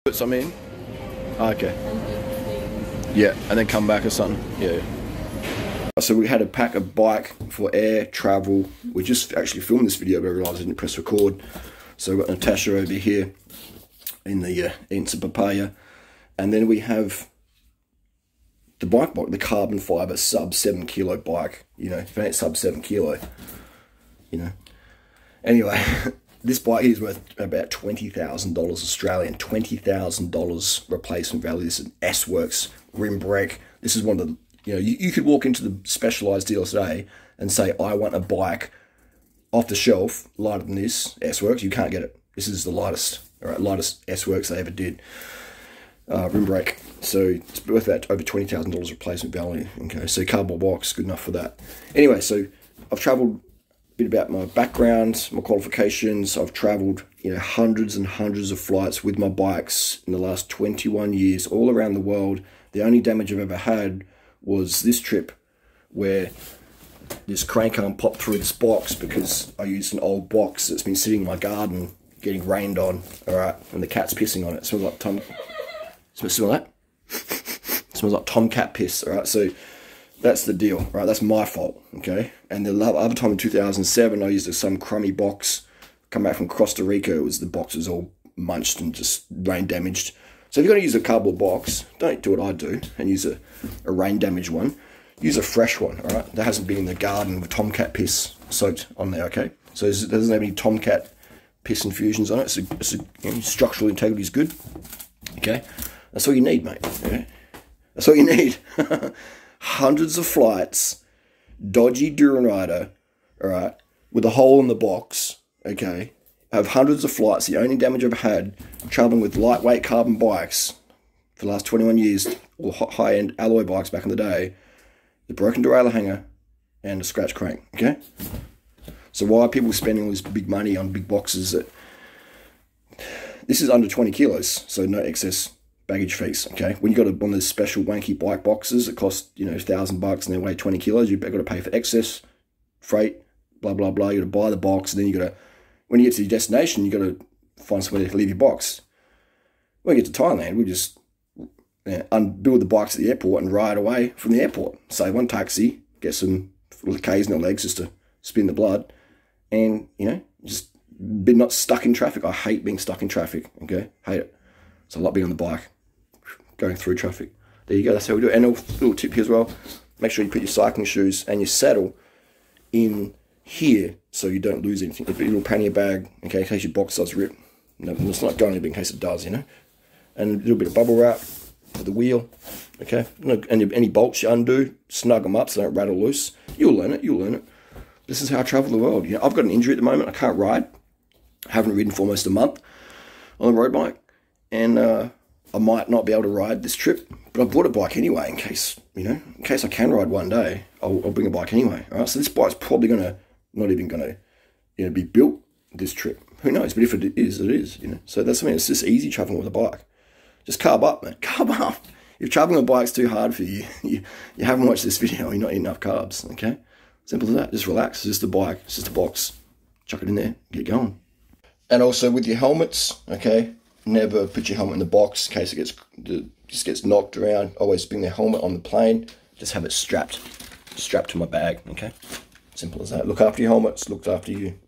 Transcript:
Put some in? Okay. Yeah, and then come back or something. Yeah. So we had to pack a bike for air travel. We just actually filmed this video, but I realised I didn't press record. So we've got Natasha over here in the Ensa Papaya. And then we have the bike, the carbon fibre sub 7 kilo bike. You know, if it ain't sub 7 kilo, you know. Anyway, this bike here is worth about $20,000 Australian, $20,000 replacement value. This is an S-Works rim brake. This is one of the, you know, you could walk into the Specialized dealers today and say, I want a bike off the shelf, lighter than this, S-Works. You can't get it. This is the lightest, all right, lightest S-Works they ever did. Rim brake. So it's worth about over $20,000 replacement value. Okay, so cardboard box, good enough for that. Anyway, so I've travelled a bit about my background, my qualifications. I've travelled, you know, hundreds and hundreds of flights with my bikes in the last 21 years, all around the world. The only damage I've ever had was this trip where this crank arm popped through this box because I used an old box that's been sitting in my garden getting rained on, all right, and the cat's pissing on it. It smells like smell that? Smells like tomcat piss, all right? So that's the deal, right? That's my fault, okay? And the other time in 2007, I used some crummy box, come back from Costa Rica. It was, the box was all munched and just rain damaged. So if you're going to use a cardboard box, don't do what I do and use a rain damaged one. Use a fresh one, all right? That hasn't been in the garden with tomcat piss soaked on there, okay? So it doesn't have any tomcat piss infusions on it. So you know, structural integrity is good, okay? That's all you need, mate. Okay? That's all you need. Hundreds of flights, dodgy Durarider, all right, with a hole in the box, okay? I have hundreds of flights. The only damage I've had traveling with lightweight carbon bikes for the last 21 years, or high-end alloy bikes back in the day, the broken derailleur hanger and a scratch crank, okay? So why are people spending all this big money on big boxes? This is under 20 kilos, so no excess baggage fees, okay? When you got one of those special wanky bike boxes that cost, you know, $1,000 and they weigh 20 kilos, you've got to pay for excess freight, blah, blah, blah. You got to buy the box, and then you got to, when you get to your destination, you got to find somewhere to leave your box. When we get to Thailand, we just unbuild the bikes at the airport and ride away from the airport. Save one taxi, get some K's in their legs just to spin the blood, and, you know, just be not stuck in traffic. I hate being stuck in traffic, okay? Hate it. So I like being on the bike, going through traffic. There you go, that's how we do it. And a little tip here as well, make sure you put your cycling shoes and your saddle in here so you don't lose anything. Put your little pannier bag, okay, in case your box does rip. No, it's not going to be in case it does, you know. And a little bit of bubble wrap for the wheel, okay. And any bolts you undo, snug them up so they don't rattle loose. You'll learn it, you'll learn it. This is how I travel the world. You know, I've got an injury at the moment. I can't ride. I haven't ridden for almost a month on a road bike. And I might not be able to ride this trip, but I bought a bike anyway in case, you know, in case I can ride one day, I'll bring a bike anyway. All right, so this bike's probably not even gonna, you know, be built this trip. Who knows? But if it is, it is, you know. So that's something. It's just easy traveling with a bike. Just carb up, man. Carb up. If traveling with a bike's too hard for you, you haven't watched this video. You're not eating enough carbs. Okay, simple as that. Just relax. It's just a bike. It's just a box. Chuck it in there. Get going. And also with your helmets, okay. Never put your helmet in the box in case it just gets knocked around. Always bring the helmet on the plane. Just have it strapped to my bag, okay? Simple as that. Look after your helmets, look after you.